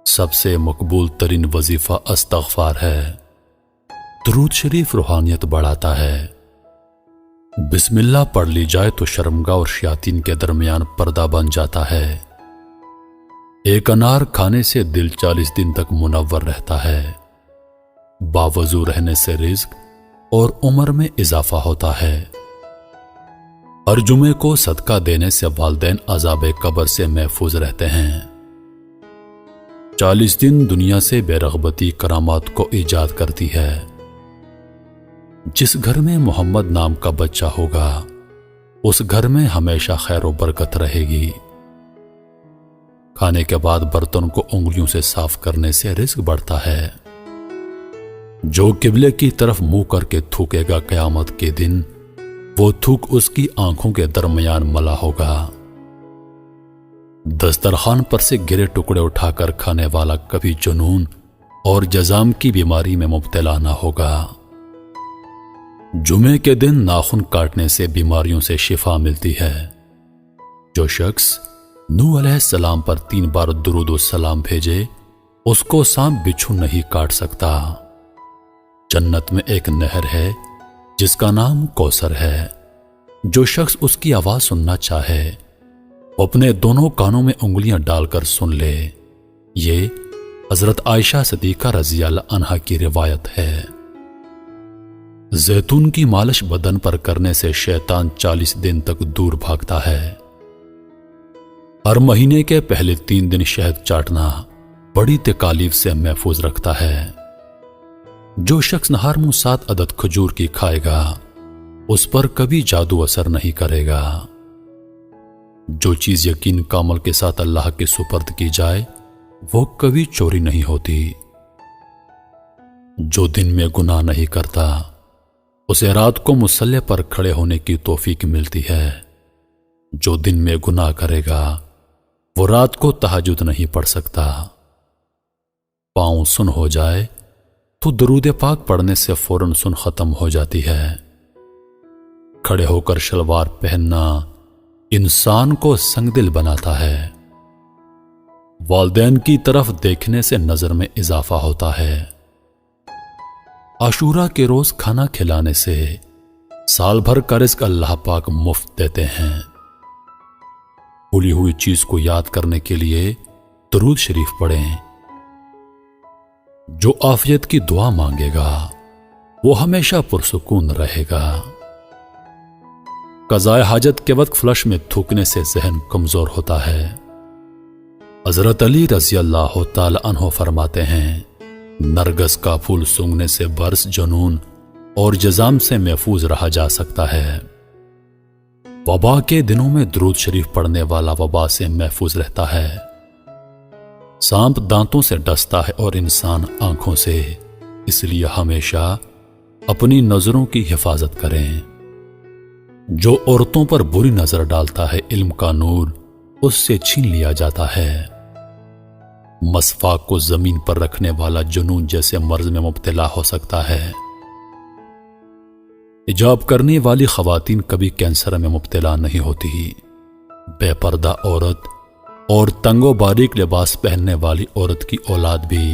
سب سے مقبول ترین وظیفہ استغفار ہے۔ درود شریف روحانیت بڑھاتا ہے۔ بسم اللہ پڑھ لی جائے تو شرمگاہ اور شیاطین کے درمیان پردہ بن جاتا ہے۔ ایک انار کھانے سے دل 40 دن تک منور رہتا ہے۔ باوضو رہنے سے رزق اور عمر میں اضافہ ہوتا ہے۔ ہر جمعے کو صدقہ دینے سے والدین عذاب قبر سے محفوظ رہتے ہیں۔ 40 دن دنیا سے بے رغبتی کرامات کو ایجاد کرتی ہے۔ جس گھر میں محمد نام کا بچہ ہوگا اس گھر میں ہمیشہ خیر و برکت رہے گی۔ کھانے کے بعد برتن کو انگلیوں سے صاف کرنے سے رزق بڑھتا ہے۔ جو قبلے کی طرف منہ کر کے تھوکے گا قیامت کے دن وہ تھوک اس کی آنکھوں کے درمیان ملا ہوگا۔ دسترخوان پر سے گرے ٹکڑے اٹھا کر کھانے والا کبھی جنون اور جزام کی بیماری میں مبتلا نہ ہوگا۔ جمعے کے دن ناخن کاٹنے سے بیماریوں سے شفا ملتی ہے۔ جو شخص نوح علیہ السلام پر 3 بار درود و سلام بھیجے اس کو سانپ بچھو نہیں کاٹ سکتا۔ جنت میں ایک نہر ہے جس کا نام کوثر ہے۔ جو شخص اس کی آواز سننا چاہے وہ اپنے دونوں کانوں میں انگلیاں ڈال کر سن لے۔ یہ حضرت عائشہ صدیقہ رضی اللہ عنہا کی روایت ہے۔ زیتون کی مالش بدن پر کرنے سے شیطان 40 دن تک دور بھاگتا ہے۔ ہر مہینے کے پہلے 3 دن شہد چاٹنا بڑی تکالیف سے محفوظ رکھتا ہے۔ جو شخص نہار منہ 7 عدد کھجور کی کھائے گا اس پر کبھی جادو اثر نہیں کرے گا۔ جو چیز یقین کا عمل کے ساتھ اللہ کے سپرد کی جائے وہ کبھی چوری نہیں ہوتی۔ جو دن میں گناہ نہیں کرتا اسے رات کو مصلی پر کھڑے ہونے کی توفیق ملتی ہے۔ جو دن میں گناہ کرے گا وہ رات کو تہجد نہیں پڑھ سکتا۔ پاؤں سن ہو جائے تو درود پاک پڑھنے سے فوراً سن ختم ہو جاتی ہے۔ کھڑے ہو کر شلوار پہننا انسان کو سنگ دل بناتا ہے۔ والدین کی طرف دیکھنے سے نظر میں اضافہ ہوتا ہے۔ عاشورہ کے روز کھانا کھلانے سے سال بھر کا رزق اللہ پاک مفت دیتے ہیں۔ بھولی ہوئی چیز کو یاد کرنے کے لیے درود شریف پڑھیں۔ جو عافیت کی دعا مانگے گا وہ ہمیشہ پرسکون رہے گا۔ قضاء حاجت کے وقت فلش میں تھوکنے سے ذہن کمزور ہوتا ہے۔ حضرت علی رضی اللہ تعالی عنہ فرماتے ہیں نرگس کا پھول سونگھنے سے برس جنون اور جزام سے محفوظ رہا جا سکتا ہے۔ وبا کے دنوں میں درود شریف پڑھنے والا وبا سے محفوظ رہتا ہے۔ سانپ دانتوں سے ڈستا ہے اور انسان آنکھوں سے، اس لیے ہمیشہ اپنی نظروں کی حفاظت کریں۔ جو عورتوں پر بری نظر ڈالتا ہے علم کا نور اس سے چھین لیا جاتا ہے۔ مسواک کو زمین پر رکھنے والا جنون جیسے مرض میں مبتلا ہو سکتا ہے۔ حجاب کرنے والی خواتین کبھی کینسر میں مبتلا نہیں ہوتی۔ بے پردہ عورت اور تنگ و باریک لباس پہننے والی عورت کی اولاد بھی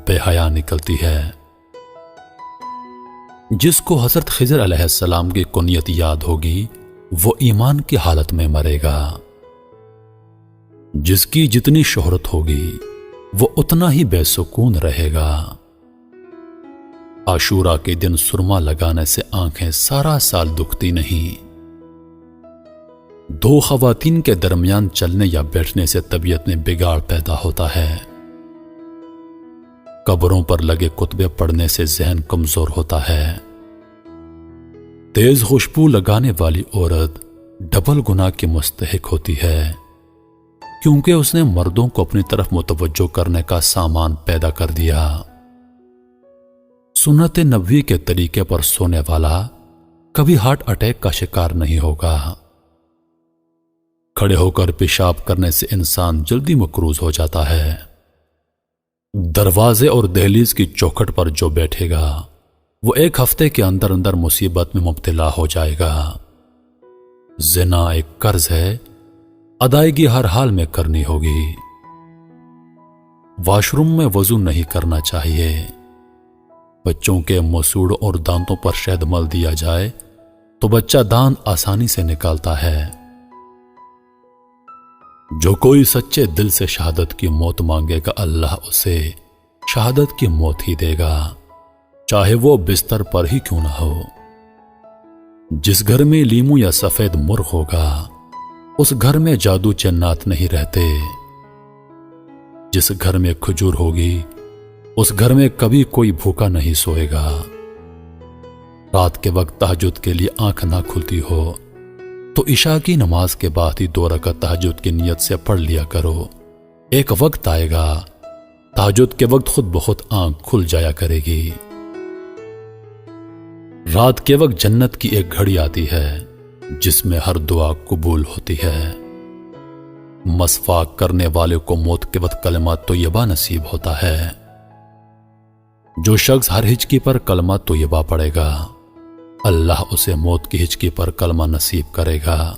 بے حیا نکلتی ہے۔ جس کو حضرت خضر علیہ السلام کی کنیت یاد ہوگی وہ ایمان کی حالت میں مرے گا۔ جس کی جتنی شہرت ہوگی وہ اتنا ہی بے سکون رہے گا۔ عاشورہ کے دن سرما لگانے سے آنکھیں سارا سال دکھتی نہیں۔ 2 خواتین کے درمیان چلنے یا بیٹھنے سے طبیعت میں بگاڑ پیدا ہوتا ہے۔ قبروں پر لگے کتبے پڑھنے سے ذہن کمزور ہوتا ہے۔ تیز خوشبو لگانے والی عورت ڈبل گناہ کی مستحق ہوتی ہے کیونکہ اس نے مردوں کو اپنی طرف متوجہ کرنے کا سامان پیدا کر دیا۔ سنت نبوی کے طریقے پر سونے والا کبھی ہارٹ اٹیک کا شکار نہیں ہوگا۔ کھڑے ہو کر پیشاب کرنے سے انسان جلدی مقروض ہو جاتا ہے۔ دروازے اور دہلیز کی چوکھٹ پر جو بیٹھے گا وہ 1 ہفتے کے اندر اندر مصیبت میں مبتلا ہو جائے گا۔ زنا ایک قرض ہے، ادائیگی ہر حال میں کرنی ہوگی۔ واش روم میں وضو نہیں کرنا چاہیے۔ بچوں کے مسوڑ اور دانتوں پر شہد مل دیا جائے تو بچہ دانت آسانی سے نکالتا ہے۔ جو کوئی سچے دل سے شہادت کی موت مانگے گا اللہ اسے شہادت کی موت ہی دے گا، چاہے وہ بستر پر ہی کیوں نہ ہو۔ جس گھر میں لیمو یا سفید مرغ ہوگا اس گھر میں جادو جنات نہیں رہتے۔ جس گھر میں کھجور ہوگی اس گھر میں کبھی کوئی بھوکا نہیں سوئے گا۔ رات کے وقت تہجد کے لیے آنکھ نہ کھلتی ہو تو عشاء کی نماز کے بعد ہی 2 رکعت تہجد کی نیت سے پڑھ لیا کرو۔ ایک وقت آئے گا تہجد کے وقت خود بخود آنکھ کھل جایا کرے گی۔ رات کے وقت جنت کی ایک گھڑی آتی ہے جس میں ہر دعا قبول ہوتی ہے۔ مسواک کرنے والے کو موت کے وقت کلمات طیبہ نصیب ہوتا ہے۔ جو شخص ہر ہچکی پر کلمہ طیبہ پڑھے گا اللہ اسے موت کی ہچکی پر کلمہ نصیب کرے گا۔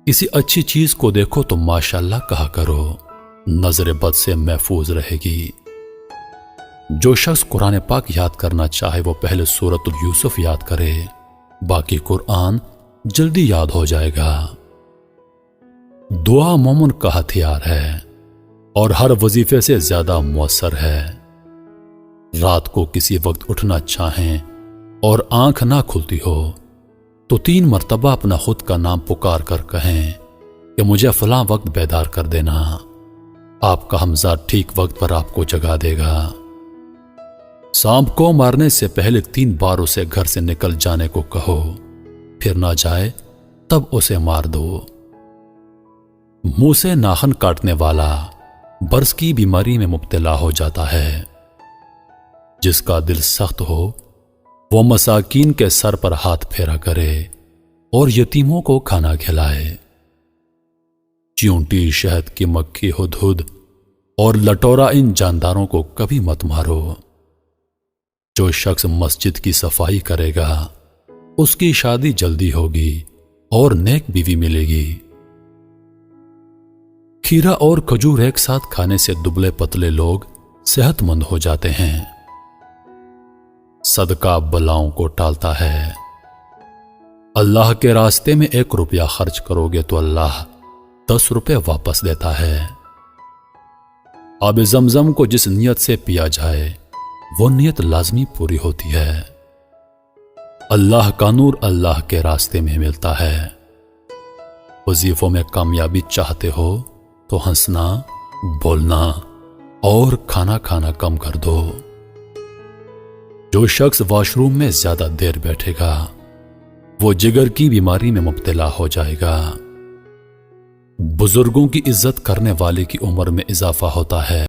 کسی اچھی چیز کو دیکھو تو ماشاءاللہ کہا کرو، نظر بد سے محفوظ رہے گی۔ جو شخص قرآن پاک یاد کرنا چاہے وہ پہلے سورۃ یوسف یاد کرے، باقی قرآن جلدی یاد ہو جائے گا۔ دعا مومن کا ہتھیار ہے اور ہر وظیفے سے زیادہ مؤثر ہے۔ رات کو کسی وقت اٹھنا چاہیں اور آنکھ نہ کھلتی ہو تو 3 مرتبہ اپنا خود کا نام پکار کر کہیں کہ مجھے فلاں وقت بیدار کر دینا۔ آپ کا حمزہ ٹھیک وقت پر آپ کو جگا دے گا۔ سانپ کو مارنے سے پہلے 3 بار اسے گھر سے نکل جانے کو کہو، پھر نہ جائے تب اسے مار دو۔ منہ سے ناخن کاٹنے والا برس کی بیماری میں مبتلا ہو جاتا ہے۔ جس کا دل سخت ہو وہ مساکین کے سر پر ہاتھ پھیرا کرے اور یتیموں کو کھانا کھلائے۔ چیونٹی، شہد کی مکھی، ہدہد اور لٹورا ان جانداروں کو کبھی مت مارو۔ جو شخص مسجد کی صفائی کرے گا اس کی شادی جلدی ہوگی اور نیک بیوی ملے گی۔ کھیرا اور کھجور ایک ساتھ کھانے سے دبلے پتلے لوگ صحت مند ہو جاتے ہیں۔ صدقہ بلاؤں کو ٹالتا ہے۔ اللہ کے راستے میں 1 روپیہ خرچ کرو گے تو اللہ 10 روپے واپس دیتا ہے۔ آب زمزم کو جس نیت سے پیا جائے وہ نیت لازمی پوری ہوتی ہے۔ اللہ کا نور اللہ کے راستے میں ملتا ہے۔ وظیفوں میں کامیابی چاہتے ہو تو ہنسنا، بولنا اور کھانا کھانا کم کر دو۔ جو شخص واش روم میں زیادہ دیر بیٹھے گا وہ جگر کی بیماری میں مبتلا ہو جائے گا۔ بزرگوں کی عزت کرنے والے کی عمر میں اضافہ ہوتا ہے۔